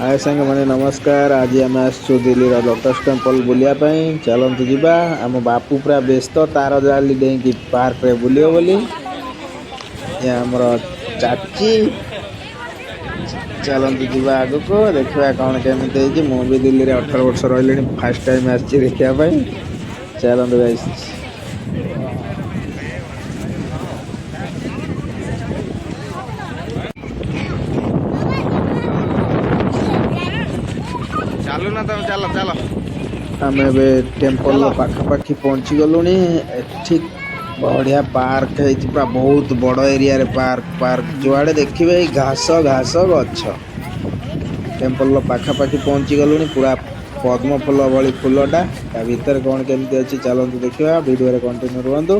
हाय सांग मैंने नमस्कार। आज आम आसु दिल्ली लोटस टेम्पल बुलायापी चलतु जा। आम बापू पूरा व्यस्त तार जाली डेक पार्क रे बुलियो बोली आमर चाची चलतु जा आग को देखा कौन केमी। मु भी दिल्ली रे 18 वर्ष रही फास्ट टाइम आखापी चलतु गाइस। चलो ना तुम चलो चलो आम टेम्पल पाखापाखि पहुँची गलु। ठीक बढ़िया पार्क है पूरा बहुत बड़ एरिया रे पार्क जुआड़े देखिए घास घास गछ। टेम्पल पाखापाखि पहुँची गलु। पूरा पद्म फूल भली फूलटा ता भीतर कौन केमती अच्छी चलतु देखा। वीडियो कंटिन्यू रुहतु।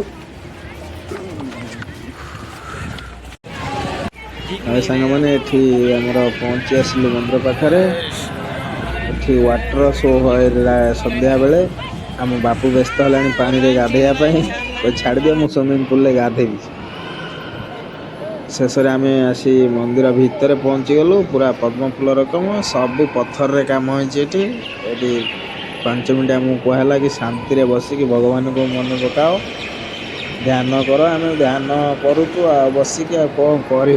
सांग मैंने आमर पहुँची आसलु मंदिर पाखे। वाटर शो सन्ध्या बेले आम बापू व्यस्त है पानी रे गाधेयापी तो छाड़ दिया मु स्विमिंग पूल रे गाधेबी। शेष आम आसी मंदिर भितर पहुँची गलु। पूरा पद्म फूल रकम सब पत्थर रे काम होती। 5 मिनट आमको कहला कि शांति रे बसिकी भगवान को मन पकाओ ध्यान कर। आम ध्यान करुचु बसिकी कौन कर।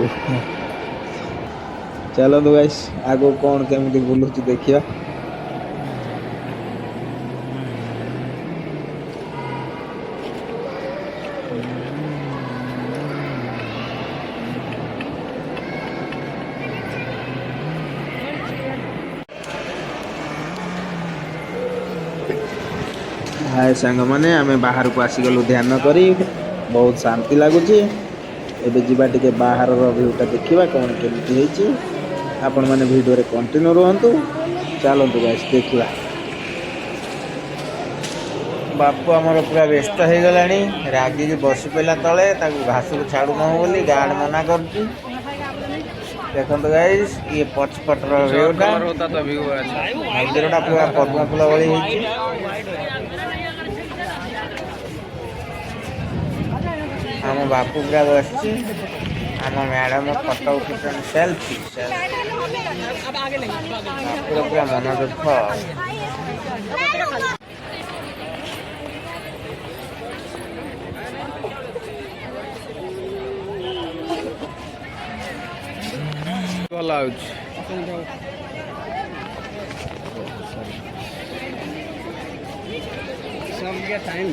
चलतु गाइस आगो कौन केमी बुलूची देखिया। हाय सांग मैंने आम बाहर को आसीगलु ध्यान करी बहुत शांति लगुच। एबे जीवा टिके बाहर व्यूटा देखा कौन केमी। आपण मैंने वीडियो रे कंटिन्यू रुहतु। चलतु गाइस देखा। बापू आमर पूरा व्यस्त हो गला रागिक बसी पड़ा तले घास को छाड़ू न बोली गार्ड मना कर। देखो गाइस ये पचपटर व्यूटा मंदिरटा पूरा पद्म फूल भली। आम बापू पूरा बस आम मैडम फटो उठुन सेल्फी पूरा मन दुख। भल टाइम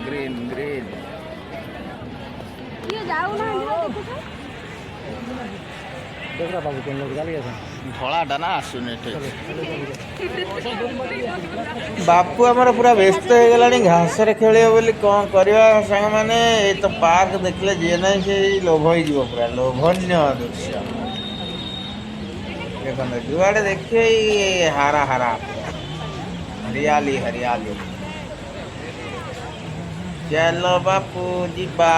ग्रीन ग्रीन ये जाऊ ना धलाटा ना आसुन। बापू आमर पूरा व्यस्त हो गला घास रे खेल बोली कौन करवा। सांग मैंने ये तो पार्क देखले जी ना से लोभ हो पूरा लोभनीय दृश्य। देखो जुआड़े देखिए हारा हारा हरियाली हरियाली। चलो बापू जीवा।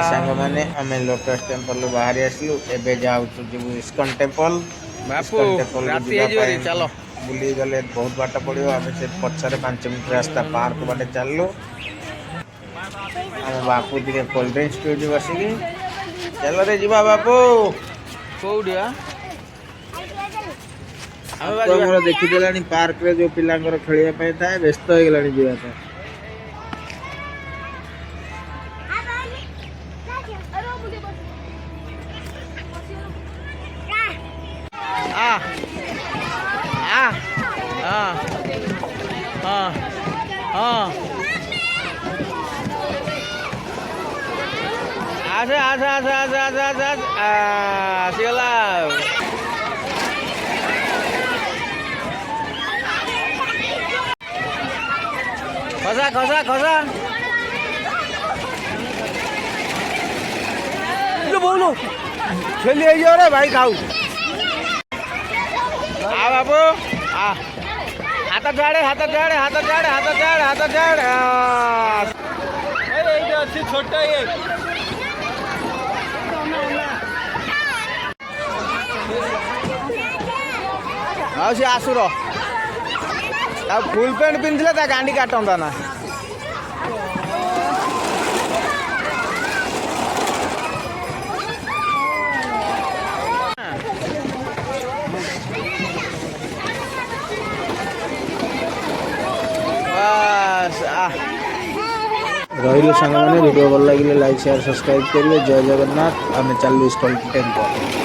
सांग मैंने आम लोटस टेम्पल बाहरी आसलु। एबे जाऊँ जीवु इस्कन टेम्पल। बापू चलो बुली गले बहुत बाट पड़ो। आम से पछरे 5 मिनट रास्ता पार्क बाटे चलु। आम बापू टे कोल्ड ड्रिंक्स पीऊँ बसिकी। चलो रे जीवा बापू कौड़ी देखीदेला पार्क रे जो पिला खेलने थाए व्यस्त हो गला जीवाई। आसे आसे आसे आसे आसे आसे आसीगला। खसा खसा खसा बोलो खेली रे भाई खाऊ आ बाबू आ हाथ झाड़े हाथ झाड़े हाथ झाड़े हाथ झाड़े हाथ झाड़े अच्छी छोटा ये सी आसुर फुल पैंट पिंधले गांडी काटंता ना। रही सांग मैंने वीडियो भल लगे लाइक शेयर सब्सक्राइब करेंगे। जय जगन्नाथ। आम चलू इस्कॉन टेम्पल।